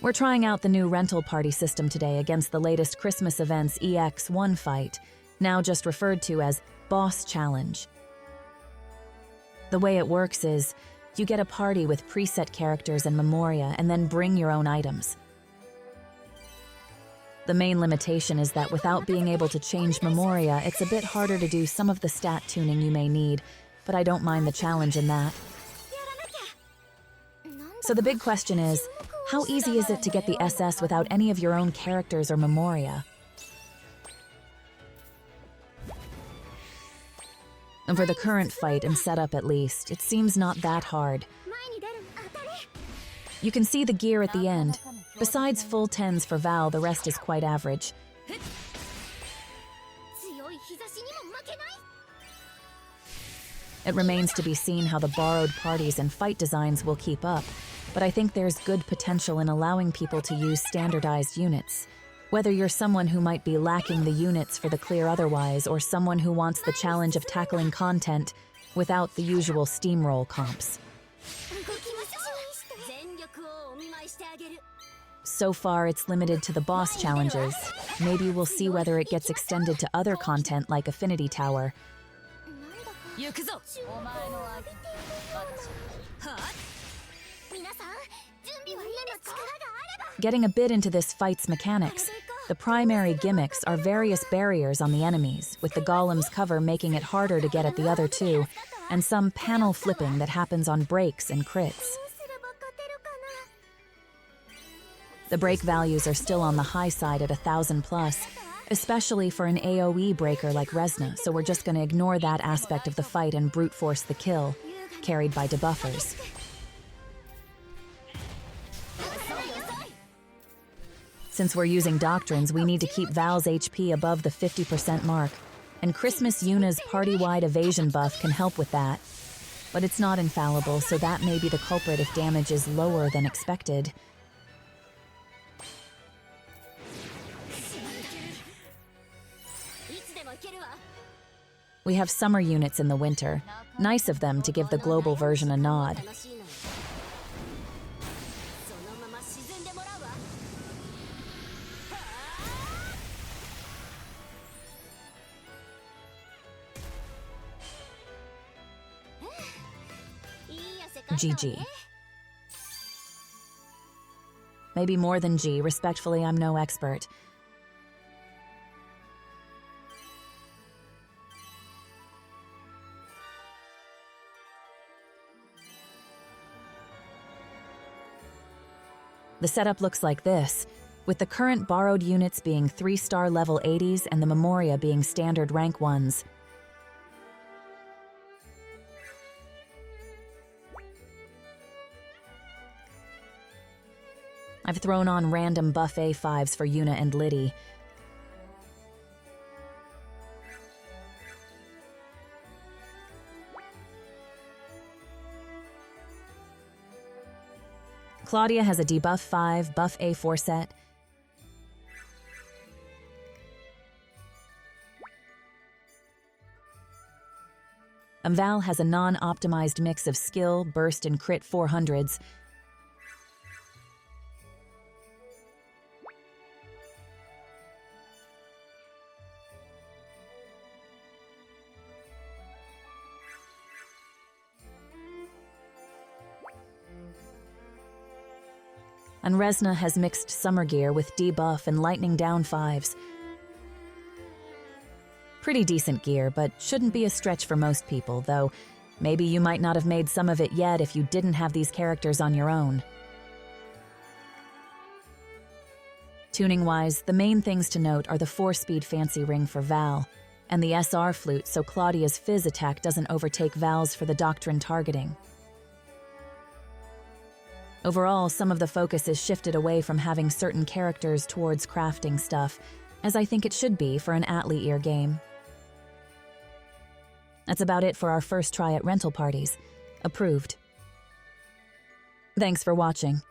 We're trying out the new rental party system today against the latest Christmas event's EX1 fight, now just referred to as Boss Challenge. The way it works is, you get a party with preset characters and memoria and then bring your own items. The main limitation is that without being able to change memoria, it's a bit harder to do some of the stat tuning you may need, but I don't mind the challenge in that. So the big question is, how easy is it to get the SS without any of your own characters or memoria? And for the current fight and setup at least, it seems not that hard. You can see the gear at the end. Besides full 10s for Val, the rest is quite average. It remains to be seen how the borrowed parties and fight designs will keep up, but I think there's good potential in allowing people to use standardized units. Whether you're someone who might be lacking the units for the clear otherwise, or someone who wants the challenge of tackling content without the usual steamroll comps. So far, it's limited to the boss challenges. Maybe we'll see whether it gets extended to other content like Affinity Tower. Getting a bit into this fight's mechanics, the primary gimmicks are various barriers on the enemies, with the golem's cover making it harder to get at the other two, and some panel flipping that happens on breaks and crits. The break values are still on the high side at 1,000 plus, especially for an AoE breaker like Resna, so we're just going to ignore that aspect of the fight and brute force the kill, carried by debuffers. Since we're using doctrines, we need to keep Val's HP above the 50% mark, and Christmas Yuna's party-wide evasion buff can help with that. But it's not infallible, so that may be the culprit if damage is lower than expected. We have summer units in the winter. Nice of them to give the global version a nod. GG. Maybe more than G. Respectfully, I'm no expert. The setup looks like this, with the current borrowed units being 3-star level 80s and the memoria being standard rank 1s. I've thrown on random buff A5s for Yuna and Liddy. Claudia has a debuff 5, buff A4 set. Val has a non-optimized mix of skill, burst, and crit 400s. And Resna has mixed summer gear with debuff and lightning down 5s. Pretty decent gear, but shouldn't be a stretch for most people, though maybe you might not have made some of it yet if you didn't have these characters on your own. Tuning-wise, the main things to note are the 4-speed fancy ring for Val, and the SR flute so Claudia's fizz attack doesn't overtake Val's for the doctrine targeting. Overall, some of the focus is shifted away from having certain characters towards crafting stuff, as I think it should be for an Atli ear game. That's about it for our first try at rental parties. Approved. Thanks for watching.